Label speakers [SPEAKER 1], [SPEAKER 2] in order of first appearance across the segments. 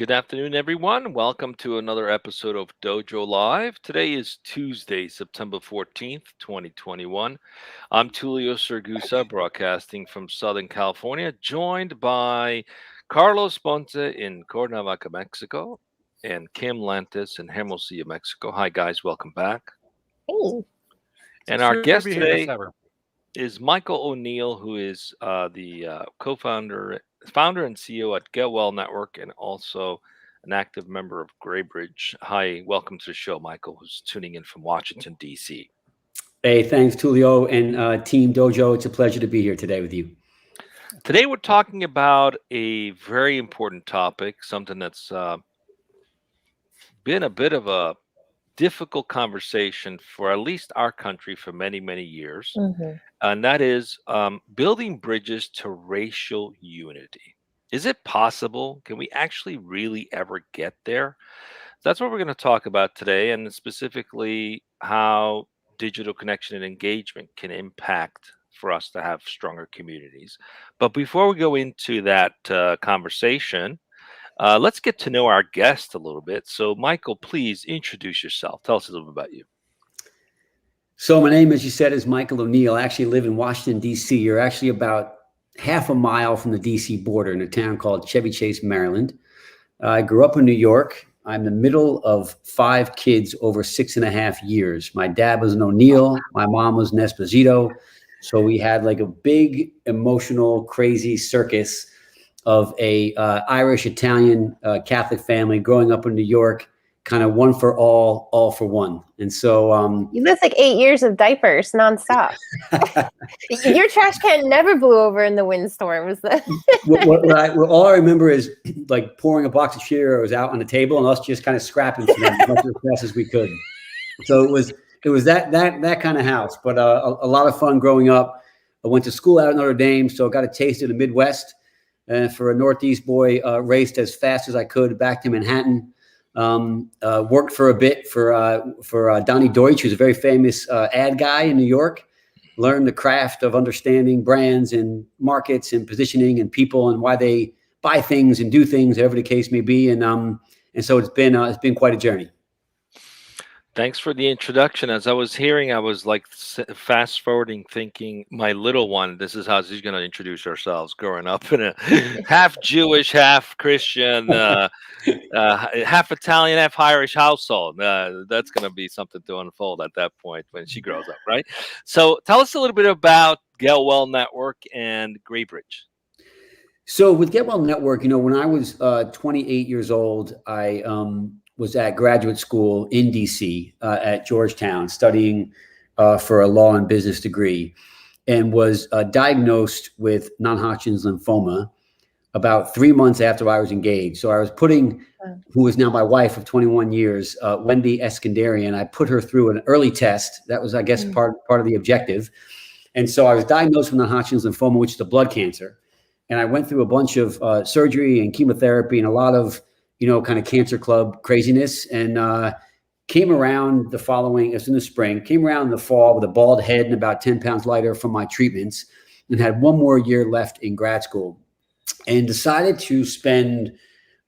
[SPEAKER 1] Good afternoon, everyone. Welcome to another episode of Dojo Live. Today is Tuesday, September 14th, 2021. I'm Tulio Sergusa, broadcasting from Southern California, joined by Carlos Ponce in Cuernavaca, Mexico, and Kim Lantis in Hermosillo, Mexico. Hi, guys. Welcome back.
[SPEAKER 2] Hey.
[SPEAKER 1] And our guest today is Michael O'Neill, who is the founder and CEO at GetWellNetwork, and also an active member of Graybridge. Hi, welcome to the show, Michael, who's tuning in from Washington, D.C.
[SPEAKER 3] Hey, thanks, Tulio and Team Dojo. It's a pleasure to be here today with you.
[SPEAKER 1] Today, we're talking about a very important topic, something that's been a bit of a difficult conversation for at least our country for many, many years.
[SPEAKER 2] Mm-hmm.
[SPEAKER 1] And that is building bridges to racial unity. Is it possible? Can we actually really ever get there? That's what we're going to talk about today, and specifically how digital connection and engagement can impact for us to have stronger communities. But before we go into that conversation, let's get to know our guest a little bit. So, Michael, please introduce yourself. Tell us a little bit about you.
[SPEAKER 3] So my name, as you said, is Michael O'Neill. I actually live in Washington, D.C. You're actually about half a mile from the D.C. border in a town called Chevy Chase, Maryland. I grew up in New York. I'm the middle of 5 kids over 6.5 years. My dad was an O'Neill. My mom was an Esposito. So we had like a big, emotional, crazy circus of a Irish, Italian, Catholic family growing up in New York. Kind of one for all for one. And so
[SPEAKER 2] you lived like 8 years of diapers nonstop. Your trash can never blew over in the windstorm. Was that?
[SPEAKER 3] All I remember is like pouring a box of Cheerios out on the table and us just kind of scrapping for them as much as fast as we could. So it was that kind of house, but a lot of fun growing up. I went to school out at Notre Dame, so I got a taste of the Midwest. And for a Northeast boy, raced as fast as I could back to Manhattan. Worked for a bit for Donnie Deutsch, who's a very famous ad guy in New York. Learned the craft of understanding brands and markets and positioning and people and why they buy things and do things, whatever the case may be. And so it's been quite a journey.
[SPEAKER 1] Thanks for the introduction. As I was hearing, I was like fast forwarding, thinking my little one, this is how she's going to introduce ourselves growing up in a half Jewish, half Christian, half Italian, half Irish household. That's going to be something to unfold at that point when she grows up, right? So tell us a little bit about GetWellNetwork and Graybridge.
[SPEAKER 3] So with GetWellNetwork, when I was 28 years old, I was at graduate school in DC at Georgetown studying for a law and business degree, and was diagnosed with non-Hodgkin's lymphoma about 3 months after I was engaged. So I was putting, who is now my wife of 21 years, Wendy Eskandarian, I put her through an early test. That was, I guess, part of the objective. And so I was diagnosed with non-Hodgkin's lymphoma, which is a blood cancer. And I went through a bunch of surgery and chemotherapy and a lot of kind of cancer club craziness, and came around it was in the spring, came around in the fall with a bald head and about 10 pounds lighter from my treatments, and had 1 more year left in grad school, and decided to spend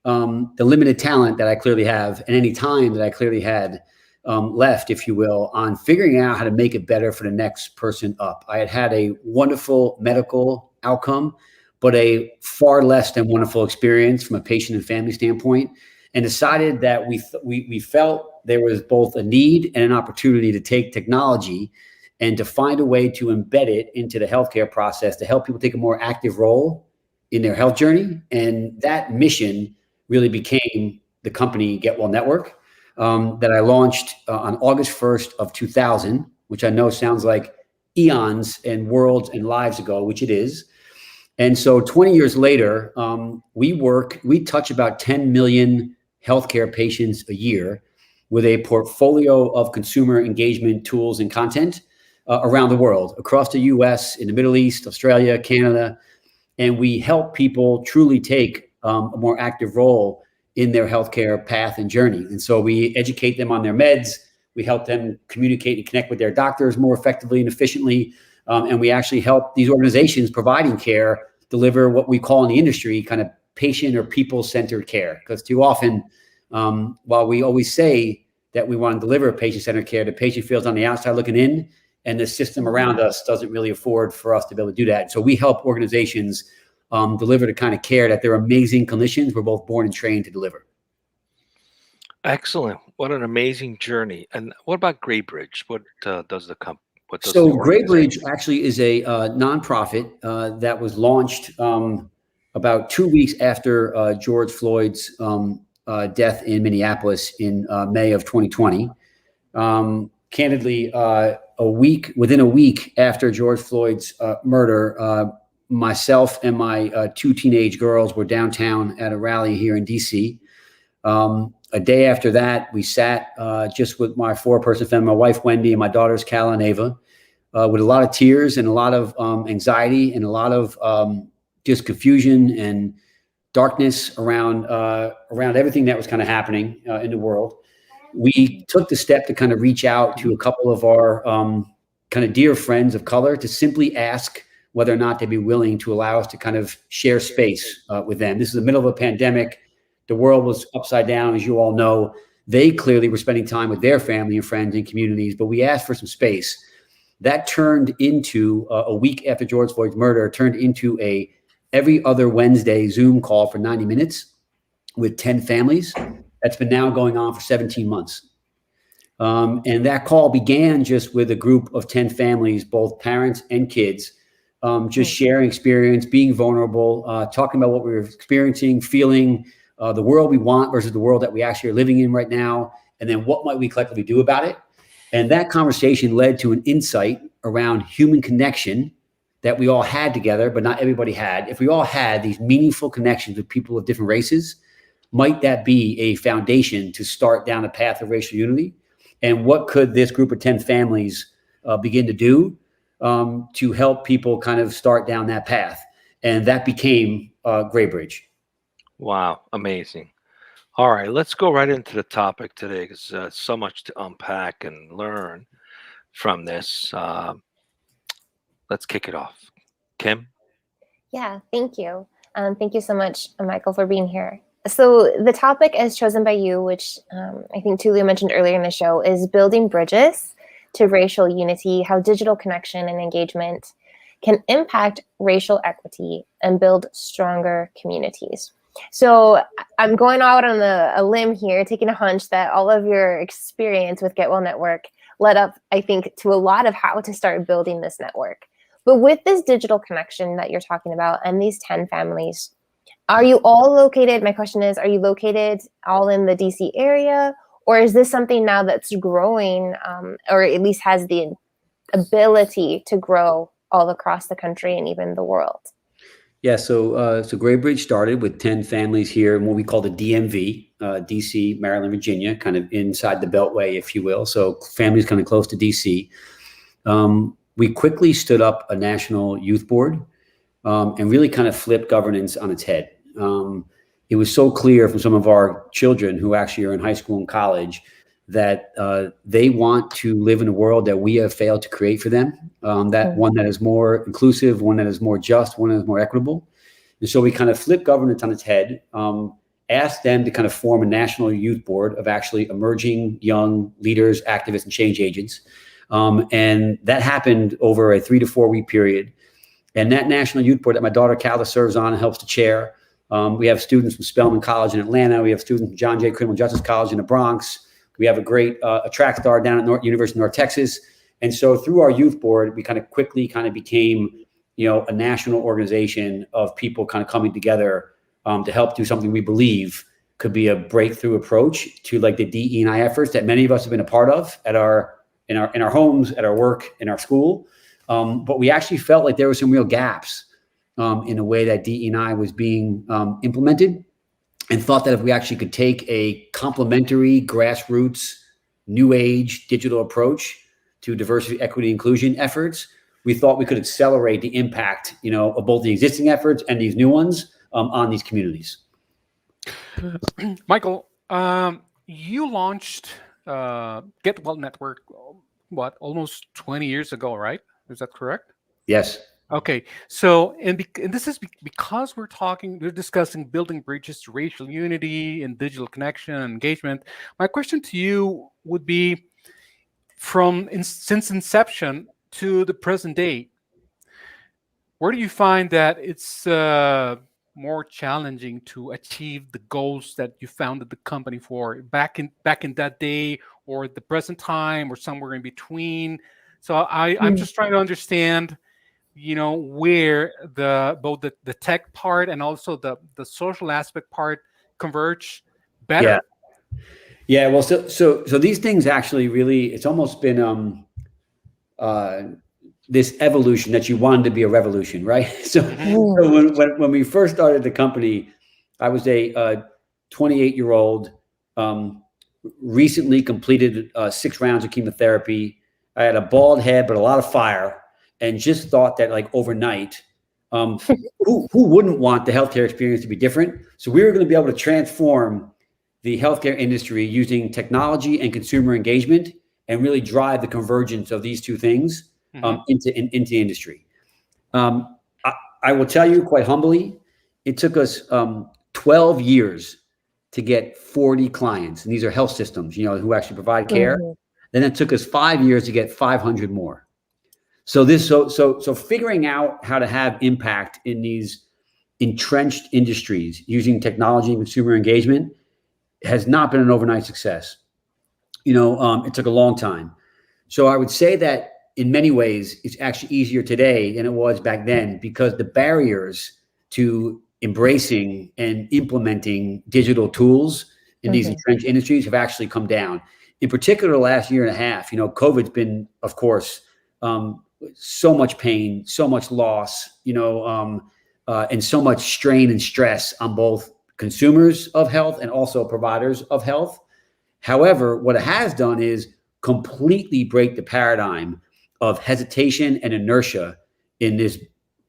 [SPEAKER 3] the limited talent that I clearly have and any time that I clearly had left, if you will, on figuring out how to make it better for the next person up. I had a wonderful medical outcome, but a far less than wonderful experience from a patient and family standpoint, and decided that we felt there was both a need and an opportunity to take technology and to find a way to embed it into the healthcare process to help people take a more active role in their health journey. And that mission really became the company GetWellNetwork that I launched on August 1st of 2000, which I know sounds like eons and worlds and lives ago, which it is. And so 20 years later, we touch about 10 million healthcare patients a year with a portfolio of consumer engagement tools and content around the world, across the US, in the Middle East, Australia, Canada. And we help people truly take a more active role in their healthcare path and journey. And so we educate them on their meds. We help them communicate and connect with their doctors more effectively and efficiently. And we actually help these organizations providing care deliver what we call in the industry kind of patient or people-centered care. Because too often, while we always say that we want to deliver patient-centered care, the patient feels on the outside looking in, and the system around us doesn't really afford for us to be able to do that. So we help organizations deliver the kind of care that their amazing clinicians were both born and trained to deliver.
[SPEAKER 1] Excellent. What an amazing journey. And what about Greybridge? What does the
[SPEAKER 3] So
[SPEAKER 1] organization?
[SPEAKER 3] Greybridge actually is a nonprofit that was launched about 2 weeks after George Floyd's death in Minneapolis in May of 2020. Candidly, within a week after George Floyd's murder, myself and my 2 teenage girls were downtown at a rally here in DC. A day after that, we sat just with my 4-person family, my wife, Wendy, and my daughters, Cal and Ava, with a lot of tears and a lot of anxiety and a lot of just confusion and darkness around everything that was kind of happening in the world. We took the step to kind of reach out to a couple of our kind of dear friends of color to simply ask whether or not they'd be willing to allow us to kind of share space with them. This is the middle of a pandemic. The world was upside down, as you all know. They clearly were spending time with their family and friends and communities, but we asked for some space. That turned into a week after George Floyd's murder, turned into a every other Wednesday Zoom call for 90 minutes with 10 families. That's been now going on for 17 months. And that call began just with a group of 10 families, both parents and kids, just sharing experience, being vulnerable, talking about what we were experiencing, feeling, the world we want versus the world that we actually are living in right now, and then what might we collectively do about it. And that conversation led to an insight around human connection that we all had together, but not everybody had. If we all had these meaningful connections with people of different races, might that be a foundation to start down a path of racial unity? And what could this group of 10 families begin to do to help people kind of start down that path? And that became Greybridge.
[SPEAKER 1] Wow, amazing. All right, let's go right into the topic today because so much to unpack and learn from this. Let's kick it off. Kim?
[SPEAKER 2] Yeah, thank you. Thank you so much, Michael, for being here. So the topic as chosen by you, which I think Tulio mentioned earlier in the show, is building bridges to racial unity, how digital connection and engagement can impact racial equity and build stronger communities. So I'm going out on a limb here, taking a hunch that all of your experience with GetWellNetwork led up, I think, to a lot of how to start building this network. But with this digital connection that you're talking about and these 10 families, are you all located? My question is, are you located all in the DC area? Or is this something now that's growing or at least has the ability to grow all across the country and even the world?
[SPEAKER 3] Yeah, so Greybridge started with 10 families here in what we call the DMV, DC, Maryland, Virginia, kind of inside the Beltway, if you will. So families kind of close to DC. We quickly stood up a national youth board and really kind of flipped governance on its head. It was so clear from some of our children who actually are in high school and college that they want to live in a world that we have failed to create for them, one that is more inclusive, one that is more just, one that is more equitable. And so we kind of flipped governance on its head, asked them to kind of form a national youth board of actually emerging young leaders, activists, and change agents. And that happened over a 3 to 4 week period. And that national youth board that my daughter Calda serves on and helps to chair. We have students from Spelman College in Atlanta. We have students from John Jay Criminal Justice College in the Bronx. We have a great a track star down at University of North Texas. And so through our youth board, we kind of quickly kind of became, a national organization of people kind of coming together to help do something we believe could be a breakthrough approach to like the DE&I efforts that many of us have been a part of in our homes, at our work, in our school. But we actually felt like there were some real gaps in the way that DE&I was being implemented, and thought that if we actually could take a complementary grassroots, new age digital approach to diversity, equity, inclusion efforts, we thought we could accelerate the impact, of both the existing efforts and these new ones on these communities.
[SPEAKER 4] Michael, you launched GetWellNetwork, almost 20 years ago, right? Is that correct?
[SPEAKER 3] Yes.
[SPEAKER 4] Okay, so and this is because we're discussing building bridges to racial unity and digital connection and engagement. My question to you would be, since inception to the present day, where do you find that it's more challenging to achieve the goals that you founded the company for back in that day, or the present time, or somewhere in between? So I'm
[SPEAKER 2] Mm.
[SPEAKER 4] just trying to understand, where both the tech part and also the social aspect part converge
[SPEAKER 3] Yeah.
[SPEAKER 4] better.
[SPEAKER 3] Yeah. Well, so these things actually really, it's almost been uh, this evolution that you wanted to be a revolution, right? So,
[SPEAKER 4] Hmm.
[SPEAKER 3] so
[SPEAKER 2] Mm.
[SPEAKER 3] when we first started the company, I was a 28-year-old, recently completed 6 rounds of chemotherapy. I had a bald head, but a lot of fire, and just thought that like overnight, um, who wouldn't want the healthcare experience to be different? So we were going to be able to transform the healthcare industry using technology and consumer engagement, and really drive the convergence of these two things
[SPEAKER 4] Hmm.
[SPEAKER 3] into the industry. Um, I, I will tell you quite humbly, it took us 12 years to get 40 clients, and these are health systems, who actually provide care.
[SPEAKER 2] Mhm.
[SPEAKER 3] Then it took us 5 years to get 500 more. So figuring out how to have impact in these entrenched industries using technology and consumer engagement has not been an overnight success. It took a long time. So I would say that in many ways, it's actually easier today than it was back then, because the barriers to embracing and implementing digital tools in these
[SPEAKER 2] Mhm.
[SPEAKER 3] entrenched industries have actually come down. In particular, the last year and a half, COVID's been, of course, so much pain, so much loss, and so much strain and stress on both consumers of health and also providers of health. However, what it has done is completely break the paradigm of hesitation and inertia in this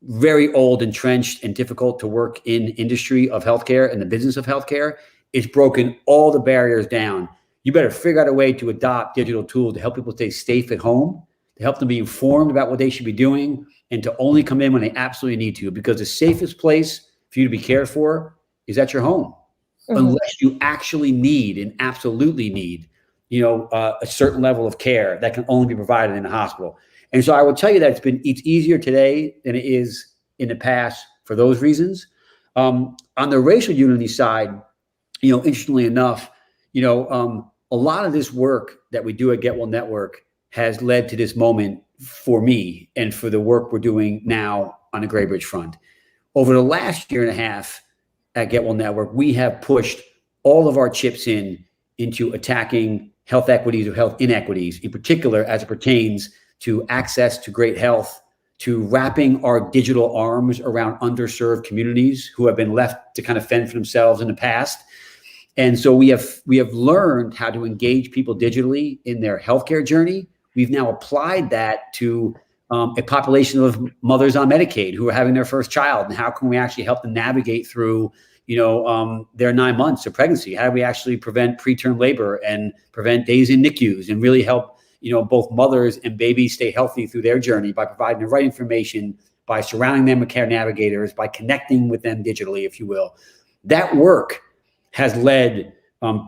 [SPEAKER 3] very old, entrenched, and difficult to work in industry of healthcare and the business of healthcare. It's broken all the barriers down. You better figure out a way to adopt digital tools to help people stay safe at home, to help them be informed about what they should be doing, and to only come in when they absolutely need to, because the safest place for you to be cared for is at your home,
[SPEAKER 2] Mhm.
[SPEAKER 3] unless you actually need and absolutely need, a certain level of care that can only be provided in a hospital. And so I will tell you that it's easier today than it is in the past for those reasons. On the racial unity side, interestingly enough, a lot of this work that we do at Get Well Network has led to this moment for me and for the work we're doing now on the Gray Bridge front. Over the last year and a half at Get Well Network, we have pushed all of our chips into attacking health equities or health inequities, in particular as it pertains to access to great health, to wrapping our digital arms around underserved communities who have been left to kind of fend for themselves in the past. And so we have learned how to engage people digitally in their healthcare journey. We've now applied that to a population of mothers on Medicaid who are having their first child, and how can we actually help them navigate through, their 9 months of pregnancy? How do we actually prevent preterm labor and prevent days in NICUs, and really help, both mothers and babies stay healthy through their journey by providing the right information, by surrounding them with care navigators, by connecting with them digitally, if you will. That work has led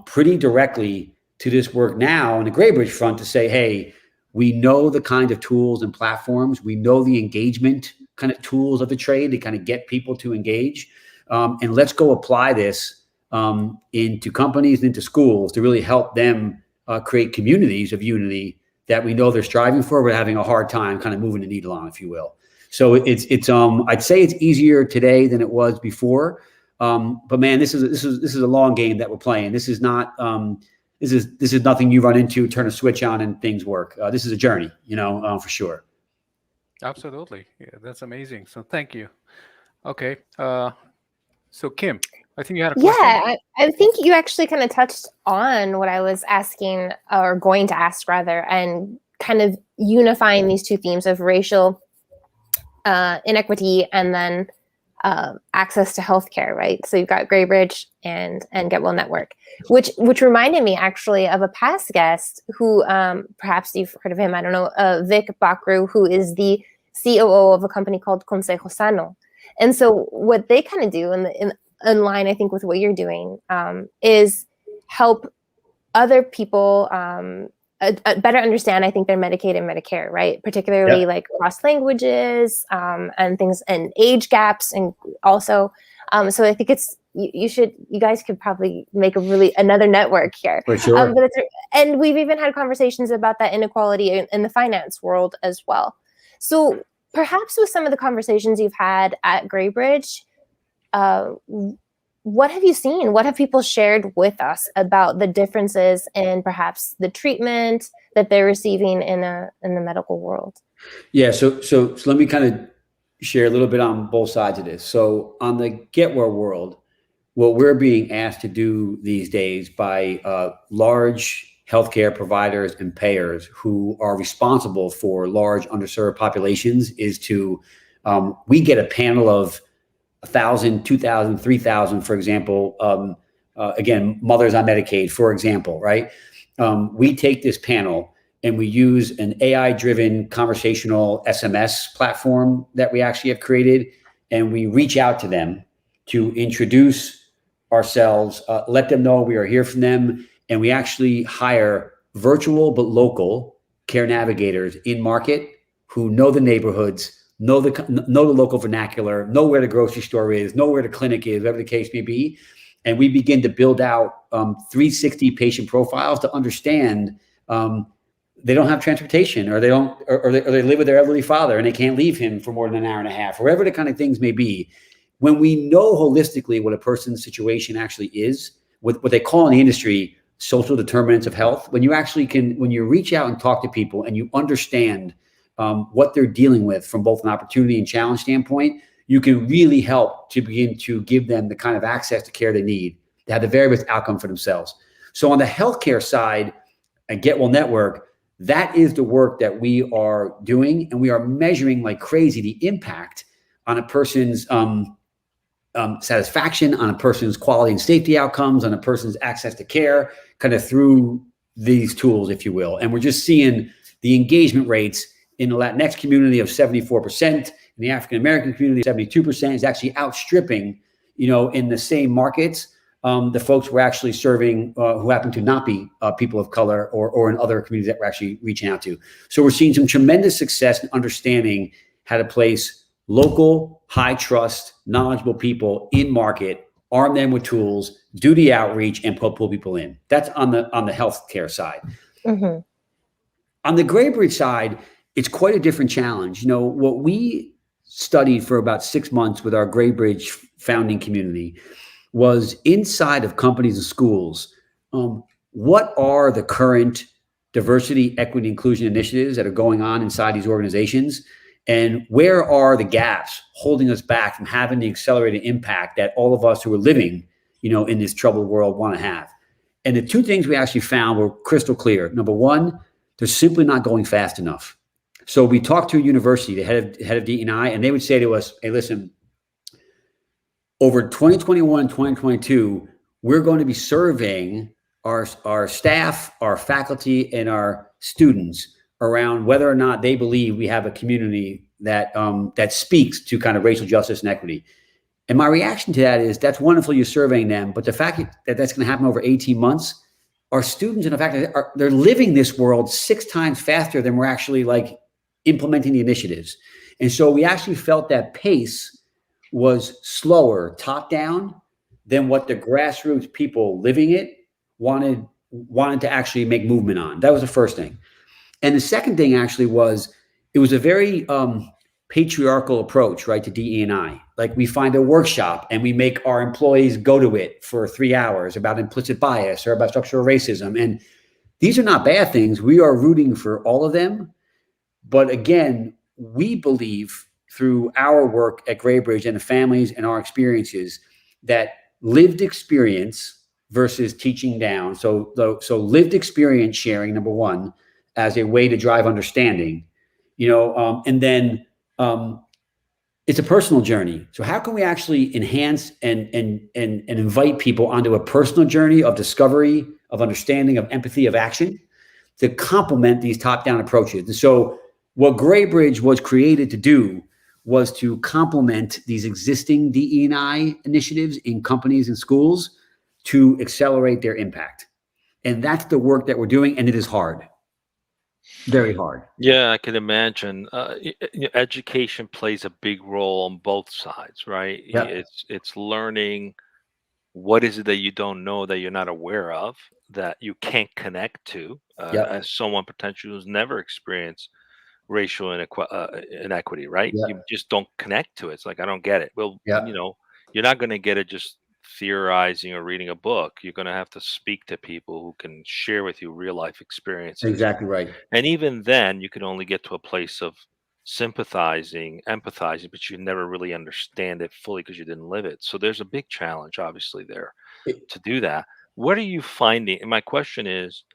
[SPEAKER 3] pretty directly to this work now on the Gray Bridge front to say, hey, we know the kind of tools and platforms, we know the engagement kind of tools of the trade to kind of get people to engage. And let's go apply this into companies and into schools to really help them create communities of unity that we know they're striving for, but having a hard time kind of moving the needle on, if you will. So it's I'd say it's easier today than it was before. But man, this is a long game that we're playing. This is not this is nothing you run into, turn a switch on, and things work. This is a journey, for sure.
[SPEAKER 4] Absolutely. Yeah, that's amazing. So thank you. Okay. So Kim, I think you had a
[SPEAKER 2] Yeah,
[SPEAKER 4] question.
[SPEAKER 2] I think you actually kind of touched on what I was asking, or going to ask rather, and kind of unifying these two themes of racial inequity and then access to healthcare, right? So you've got Gray Bridge and Get Well Network, which reminded me actually of a past guest who perhaps you've heard of him. I don't know, Vic Bakru, who is the COO of a company called Consejo Sano. And so what they kind of do in line, I think, with what you're doing, is help other people better understand, I think, their Medicaid and Medicare, right? Particularly like cross languages and things, and age gaps, and also, so I think it's you guys could probably make another network here.
[SPEAKER 3] For sure.
[SPEAKER 2] And we've even had conversations about that inequality in the finance world as well. So perhaps with some of the conversations you've had at Graybridge, what have you seen? What have people shared with us about the differences in perhaps the treatment that they're receiving in the medical world?
[SPEAKER 3] Yeah, so let me kind of share a little bit on both sides of this. So on the GetWell world, what we're being asked to do these days by large healthcare providers and payers who are responsible for large underserved populations is to, we get a panel of 1,000, 2,000, 3,000, for example, again, mothers on Medicaid, for example, right? We take this panel and we use an AI-driven conversational SMS platform that we actually have created, and we reach out to them to introduce ourselves, let them know we are here for them, and we actually hire virtual but local care navigators in market who know the neighborhoods, know the local vernacular, know where the grocery store is, know where the clinic is, whatever the case may be. And we begin to build out 360 patient profiles to understand they don't have transportation, or they live with their elderly father and they can't leave him for more than an hour and a half, wherever the kind of things may be. When we know holistically what a person's situation actually is, what they call in the industry social determinants of health, when you reach out and talk to people and you understand what they're dealing with from both an opportunity and challenge standpoint, you can really help to begin to give them the kind of access to care they need to have the very best outcome for themselves. So on the healthcare side at GetWellNetwork, that is the work that we are doing, and we are measuring like crazy the impact on a person's satisfaction, on a person's quality and safety outcomes, on a person's access to care, kind of through these tools, if you will. And we're just seeing the engagement rates in the Latinx community of 74%, in the African-American community, 72%, is actually outstripping, in the same markets, the folks we're actually serving who happen to not be people of color or in other communities that we're actually reaching out to. So we're seeing some tremendous success in understanding how to place local, high trust, knowledgeable people in market, arm them with tools, do the outreach, and pull people in. That's on the healthcare side. Mm-hmm. On the Graybridge side, it's quite a different challenge. What we studied for about 6 months with our Graybridge founding community was inside of companies and schools, what are the current diversity, equity, inclusion initiatives that are going on inside these organizations? And where are the gaps holding us back from having the accelerated impact that all of us who are living, in this troubled world want to have? And the two things we actually found were crystal clear. Number one, they're simply not going fast enough. So we talked to a university, the head of DE&I, and they would say to us, hey, listen, over 2021 and 2022, we're going to be surveying our staff, our faculty, and our students around whether or not they believe we have a community that speaks to kind of racial justice and equity. And my reaction to that is, that's wonderful you're surveying them, but the fact that that's going to happen over 18 months, our students, and the fact that they're living this world 6 times faster than we're actually like implementing the initiatives. And so we actually felt that pace was slower top down than what the grassroots people living it wanted to actually make movement on. That was the first thing. And the second thing actually was, it was a very patriarchal approach, right, to DE&I. Like, we find a workshop and we make our employees go to it for 3 hours about implicit bias or about structural racism. And these are not bad things. We are rooting for all of them. But again, we believe through our work at Graybridge and the families and our experiences that lived experience versus teaching down. So lived experience sharing, number one, as a way to drive understanding, and then it's a personal journey. So how can we actually enhance and invite people onto a personal journey of discovery, of understanding, of empathy, of action to complement these top-down approaches? And so What Graybridge was created to do was to complement these existing DE&I initiatives in companies and schools to accelerate their impact. And that's the work that we're doing, and it is hard. Very hard.
[SPEAKER 1] Yeah, I can imagine. Education plays a big role on both sides, right?
[SPEAKER 3] Yep.
[SPEAKER 1] It's learning what is it that you don't know, that you're not aware of, that you can't connect to,
[SPEAKER 3] Yep.
[SPEAKER 1] as someone potentially who's never experienced racial inequity, right?
[SPEAKER 3] Yep.
[SPEAKER 1] You just don't connect to it. It's like, I don't get it. Well,
[SPEAKER 3] Yep.
[SPEAKER 1] you're not going to get it just theorizing or reading a book. You're going to have to speak to people who can share with you real life experiences.
[SPEAKER 3] Exactly right.
[SPEAKER 1] And even then, you can only get to a place of sympathizing, empathizing, but you never really understand it fully because you didn't live it. So there's a big challenge, obviously, there to do that. What are you finding? And my question is,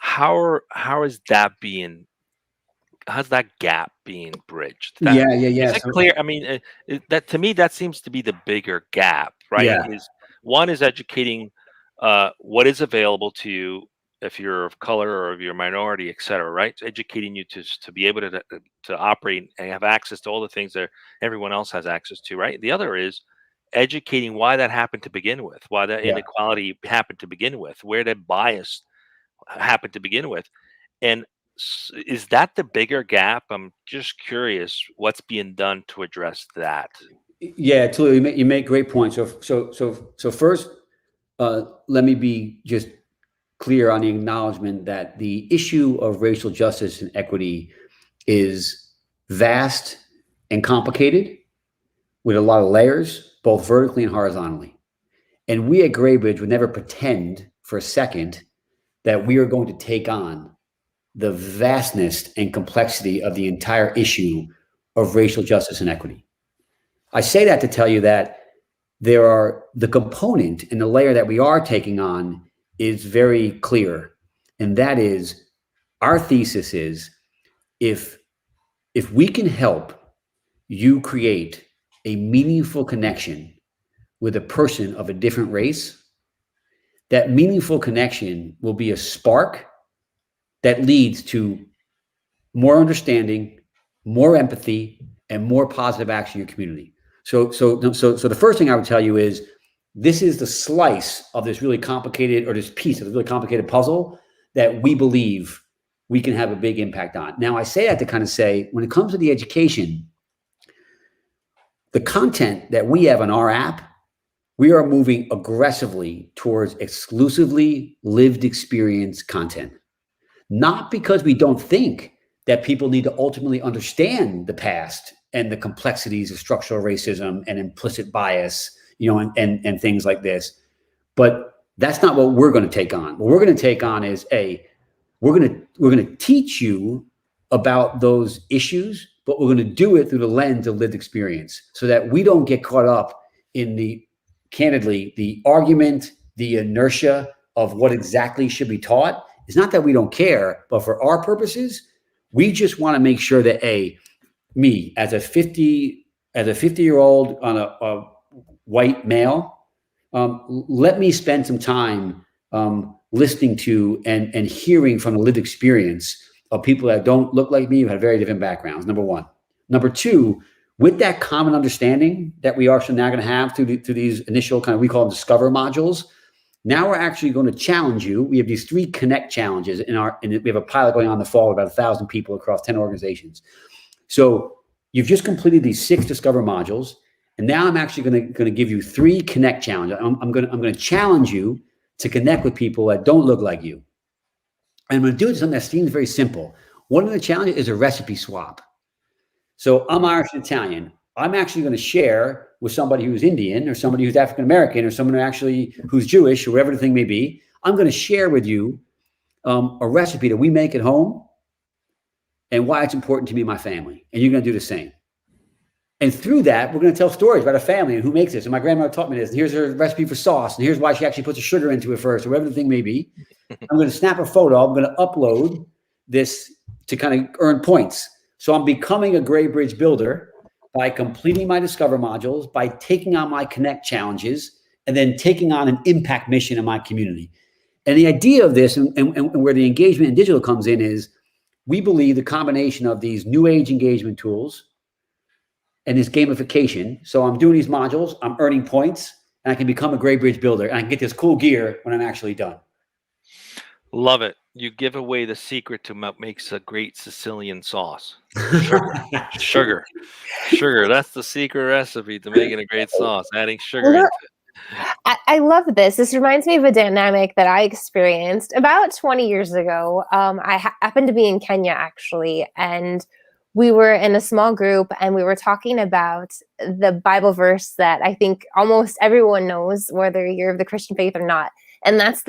[SPEAKER 1] how is that being? How's that gap being bridged?
[SPEAKER 3] Yeah.
[SPEAKER 1] Is it clear? I mean, that to me, that seems to be the bigger gap, right?
[SPEAKER 3] Yeah.
[SPEAKER 1] Is one is educating what is available to you if you're of color or if you're a minority, et cetera, right? It's educating you to be able to operate and have access to all the things that everyone else has access to, right? The other is educating why that happened to begin with, why that
[SPEAKER 3] Yeah.
[SPEAKER 1] inequality happened to begin with, where that bias happened to begin with. And is that the bigger gap? I'm just curious what's being done to address that.
[SPEAKER 3] Yeah, totally. You make great points. So first, let me be just clear on the acknowledgement that the issue of racial justice and equity is vast and complicated with a lot of layers, both vertically and horizontally. And we at Graybridge would never pretend for a second that we are going to take on the vastness and complexity of the entire issue of racial justice and equity. I say that to tell you that the component and the layer that we are taking on is very clear. And that is, our thesis is, if we can help you create a meaningful connection with a person of a different race, that meaningful connection will be a spark that leads to more understanding, more empathy, and more positive action in your community. So the first thing I would tell you is, this is the slice of this really complicated, or this piece of the really complicated puzzle that we believe we can have a big impact on. Now, I say that to kind of say, when it comes to the education, the content that we have on our app, we are moving aggressively towards exclusively lived experience content. Not because we don't think that people need to ultimately understand the past and the complexities of structural racism and implicit bias, and things like this. But that's not what we're going to take on. What we're going to take on is, we're going to teach you about those issues, but we're going to do it through the lens of lived experience, so that we don't get caught up in the argument, the inertia of what exactly should be taught. It's not that we don't care, but for our purposes, we just want to make sure that me as a 50-year-old on a white male, let me spend some time listening to and hearing from the lived experience of people that don't look like me, who have very different backgrounds. Number one. Number two, with that common understanding that we are now going to have through these initial we call them discover modules. Now we're actually going to challenge you. We have these 3 connect challenges and we have a pilot going on in the fall with about 1,000 people across 10 organizations. So you've just completed these 6 discover modules, and now I'm actually going to give you 3 connect challenges. I'm going to challenge you to connect with people that don't look like you. And I'm going to do it something that seems very simple. One of the challenges is a recipe swap. So I'm Irish and Italian. I'm actually going to share with somebody who's Indian, or somebody who's African American, or someone who's Jewish, or whatever the thing may be. I'm going to share with you a recipe that we make at home and why it's important to me and my family. And you're going to do the same. And through that, we're going to tell stories about a family and who makes this. And my grandmother taught me this. And here's her recipe for sauce. And here's why she actually puts the sugar into it first, or whatever the thing may be. I'm going to snap a photo. I'm going to upload this to kind of earn points. So I'm becoming a Graybridge builder by completing my discover modules, by taking on my connect challenges, and then taking on an impact mission in my community. And the idea of this, and where the engagement in digital comes in, is we believe the combination of these new age engagement tools and this gamification. So I'm doing these modules, I'm earning points, and I can become a great bridge builder, and I can get this cool gear when I'm actually done.
[SPEAKER 1] Love it. You give away the secret to what makes a great Sicilian sauce. Sugar. Sugar. Sugar. That's the secret recipe to making a great sauce, adding sugar into it.
[SPEAKER 2] I love this. This reminds me of a dynamic that I experienced about 20 years ago. I happened to be in Kenya, actually, and we were in a small group and we were talking about the Bible verse that I think almost everyone knows, whether you're of the Christian faith or not. And that's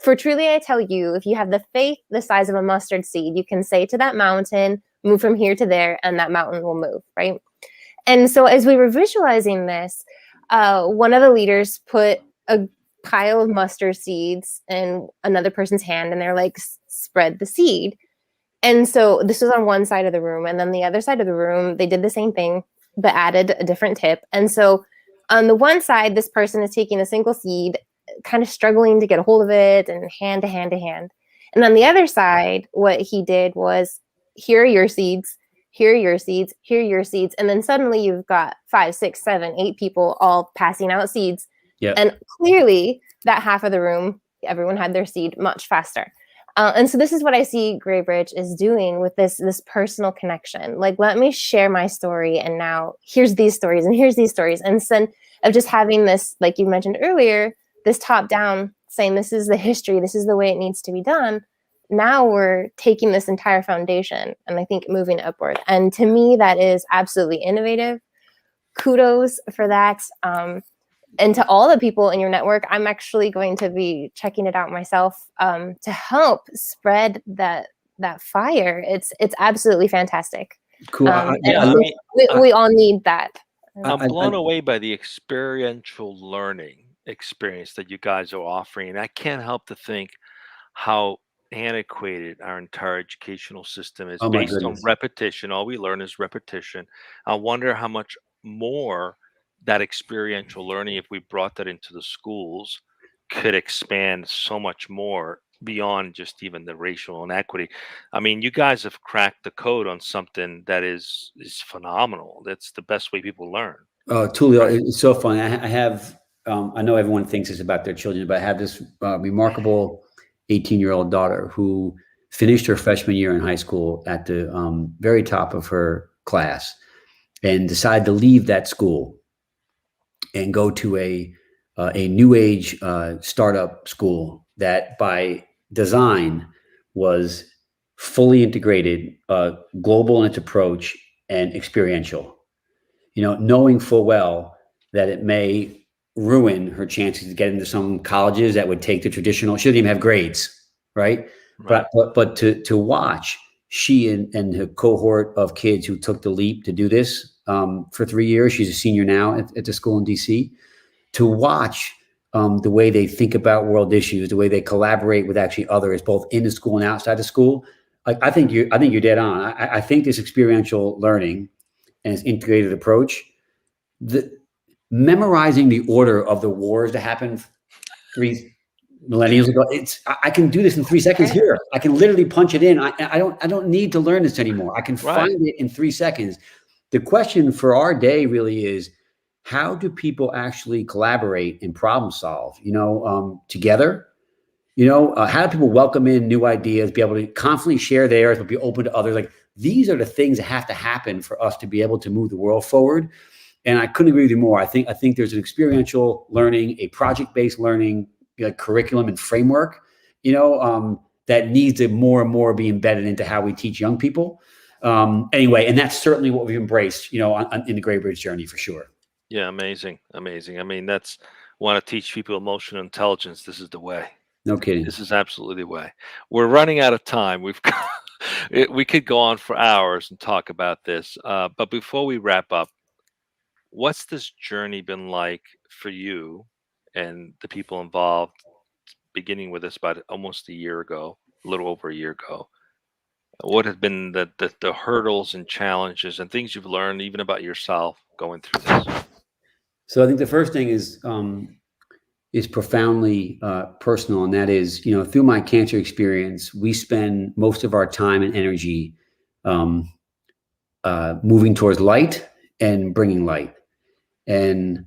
[SPEAKER 2] for truly I tell you, if you have the faith the size of a mustard seed, you can say to that mountain, move from here to there, and that mountain will move, right? And so as we were visualizing this, one of the leaders put a pile of mustard seeds in another person's hand, and they're like, spread the seed. And so this was on one side of the room, and then the other side of the room, they did the same thing, but added a different tip. And so on the one side, this person is taking a single seed, kind of struggling to get a hold of it, and hand to hand to hand. And on the other side, what he did was, here are your seeds, here are your seeds, here are your seeds. And then suddenly you've got 5, 6, 7, 8 people all passing out seeds.
[SPEAKER 3] Yeah.
[SPEAKER 2] And clearly that half of the room, everyone had their seed much faster. And so this is what I see Graybridge is doing with this personal connection. Like, let me share my story, and now here's these stories, and here's these stories. And instead of just having this, like you mentioned earlier, this top down saying this is the history, this is the way it needs to be done. Now we're taking this entire foundation and I think moving upward. And to me, that is absolutely innovative. Kudos for that. And to all the people in your network, I'm actually going to be checking it out myself to help spread that fire. It's absolutely fantastic.
[SPEAKER 3] Cool.
[SPEAKER 2] We all need that.
[SPEAKER 1] I'm blown away by the experiential learning experience that you guys are offering. I can't help to think how antiquated our entire educational system is, based on repetition. All we learn is repetition. I wonder how much more that experiential learning, if we brought that into the schools, could expand so much more beyond just even the racial inequity. I mean, you guys have cracked the code on something that is phenomenal. That's the best way people learn.
[SPEAKER 3] Oh, Tulio, it's so fun. I have, I know everyone thinks this about their children, but I have this remarkable 18-year-old daughter who finished her freshman year in high school at the very top of her class and decided to leave that school and go to a new age startup school that by design was fully integrated, global in its approach and experiential. You know, knowing full well that it may ruin her chances to get into some colleges that would take the traditional, she doesn't even have grades, right? But to watch she and her cohort of kids who took the leap to do this for 3 years, she's a senior now at the school in DC, to watch the way they think about world issues, the way they collaborate with actually others, both in the school and outside the school. Like, I think you're dead on. I think this experiential learning and its integrated approach, memorizing the order of the wars that happened 3 millennials ago, I can do this in 3 seconds here. I can literally punch it in. I don't need to learn this anymore. I can find it in 3 seconds. The question for our day really is, how do people actually collaborate and problem solve, together? How do people welcome in new ideas, be able to constantly share theirs, but be open to others? Like, these are the things that have to happen for us to be able to move the world forward. And I couldn't agree with you more. I think there's an experiential learning, a project-based learning, curriculum and framework, that needs to more and more be embedded into how we teach young people. Anyway, and that's certainly what we've embraced, in the Graybridge journey for sure.
[SPEAKER 1] Yeah, amazing. I mean, want to teach people emotional intelligence. This is the way.
[SPEAKER 3] No kidding.
[SPEAKER 1] This is absolutely the way. We're running out of time. We could go on for hours and talk about this. But before we wrap up, what's this journey been like for you and the people involved, beginning with this about almost a year ago, a little over a year ago? What have been the hurdles and challenges and things you've learned, even about yourself, going through this?
[SPEAKER 3] So I think the first thing is is profoundly personal, and that is, you know, through my cancer experience, we spend most of our time and energy moving towards light and bringing light. And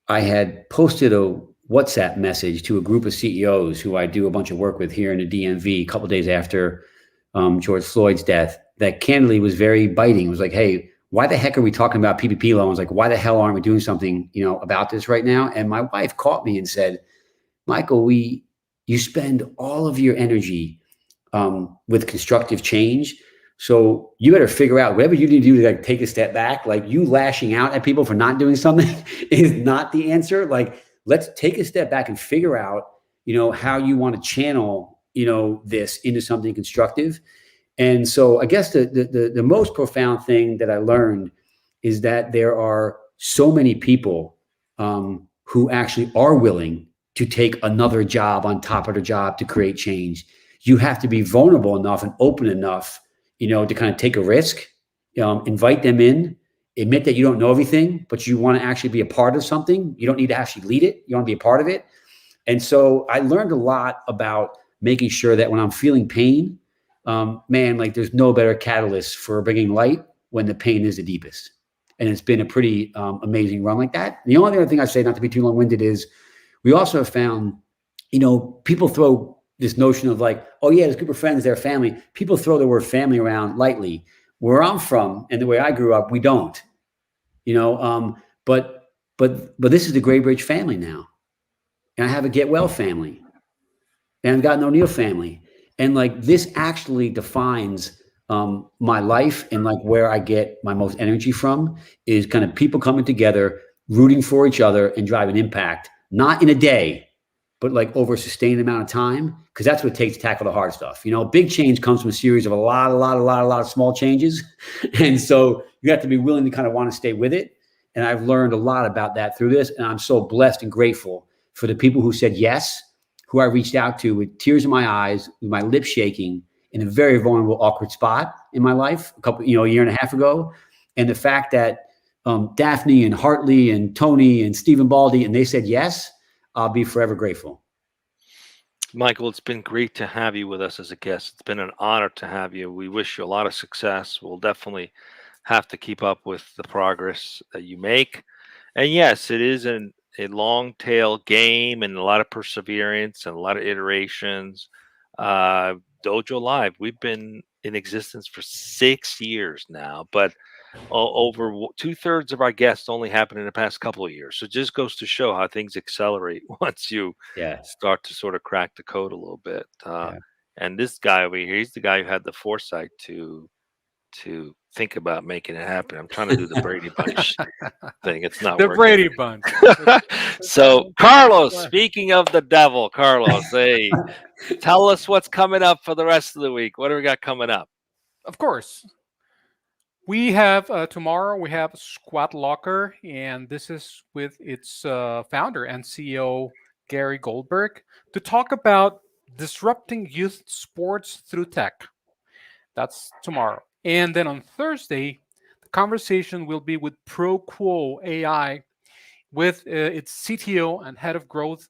[SPEAKER 3] I had posted a WhatsApp message to a group of CEOs who I do a bunch of work with here in the DMV a couple of days after George Floyd's death, that candidly was very biting. It was like, hey, why the heck are we talking about PPP loans? Like, why the hell aren't we doing something, you know, about this right now? And my wife caught me and said, Michael, you spend all of your energy with constructive change. So you better figure out whatever you need to do to like take a step back. Like, you lashing out at people for not doing something is not the answer. Like, let's take a step back and figure out, you know, how you want to channel, you know, this into something constructive. And so I guess the most profound thing that I learned is that there are so many people who actually are willing to take another job on top of the job to create change. You have to be vulnerable enough and open enough, you know, to kind of take a risk, invite them in, admit that you don't know everything, but you want to actually be a part of something. You don't need to actually lead it. You want to be a part of it. And so I learned a lot about making sure that when I'm feeling pain, man, like there's no better catalyst for bringing light when the pain is the deepest. And it's been a pretty amazing run like that. The only other thing I say, not to be too long-winded, is we also have found, you know, people throw this notion of like, oh yeah, this group of friends, they're family. People throw the word family around lightly. Where I'm from and the way I grew up, we don't, you know, but this is the Gray Bridge family now. And I have a Get Well family. And I've got an O'Neill family. And like, this actually defines my life, and like where I get my most energy from is kind of people coming together, rooting for each other and driving impact, not in a day, but like over a sustained amount of time. Cause that's what it takes to tackle the hard stuff. You know, big change comes from a series of a lot of small changes. And so you have to be willing to kind of want to stay with it. And I've learned a lot about that through this. And I'm so blessed and grateful for the people who said yes, who I reached out to with tears in my eyes, with my lips shaking, in a very vulnerable, awkward spot in my life, a year and a half ago. And the fact that Daphne and Hartley and Tony and Stephen Baldy, and they said yes, I'll be forever grateful.
[SPEAKER 1] Michael, it's been great to have you with us as a guest. It's been an honor to have you. We wish you a lot of success. We'll definitely have to keep up with the progress that you make. And yes, it is a long tail game and a lot of perseverance and a lot of iterations. Dojo Live, we've been in existence for 6 years now, but over 2/3 of our guests only happened in the past couple of years. So it just goes to show how things accelerate once you start to sort of crack the code a little bit. And this guy over here, he's the guy who had the foresight to think about making it happen. I'm trying to do the Brady Bunch thing. It's not
[SPEAKER 4] the
[SPEAKER 1] working.
[SPEAKER 4] Brady Bunch.
[SPEAKER 1] So, Carlos, speaking of the devil, Carlos, hey, tell us what's coming up for the rest of the week. What do we got coming up?
[SPEAKER 4] Of course. We have tomorrow, we have Squat Locker, and this is with its founder and CEO, Gary Goldberg, to talk about disrupting youth sports through tech. That's tomorrow. And then on Thursday, the conversation will be with ProQuo AI with its CTO and head of growth,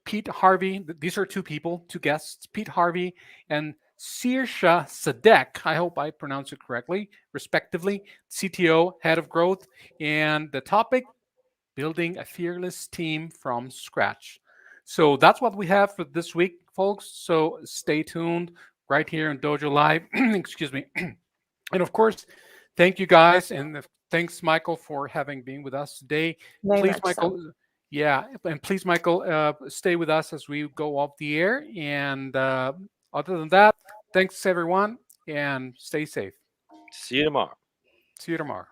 [SPEAKER 4] Pete Harvey. These are two people, two guests, Pete Harvey and Sirsha Sadek. I hope I pronounce it correctly, respectively. CTO, head of growth. And the topic, building a fearless team from scratch. So that's what we have for this week, folks. So stay tuned right here on Dojo Live. Excuse me. And of course, thank you guys. And thanks, Michael, for having been with us today. Please, Michael. So. Yeah. And please, Michael, stay with us as we go off the air. And other than that, thanks, everyone. And stay safe.
[SPEAKER 1] See you tomorrow.
[SPEAKER 4] See you tomorrow.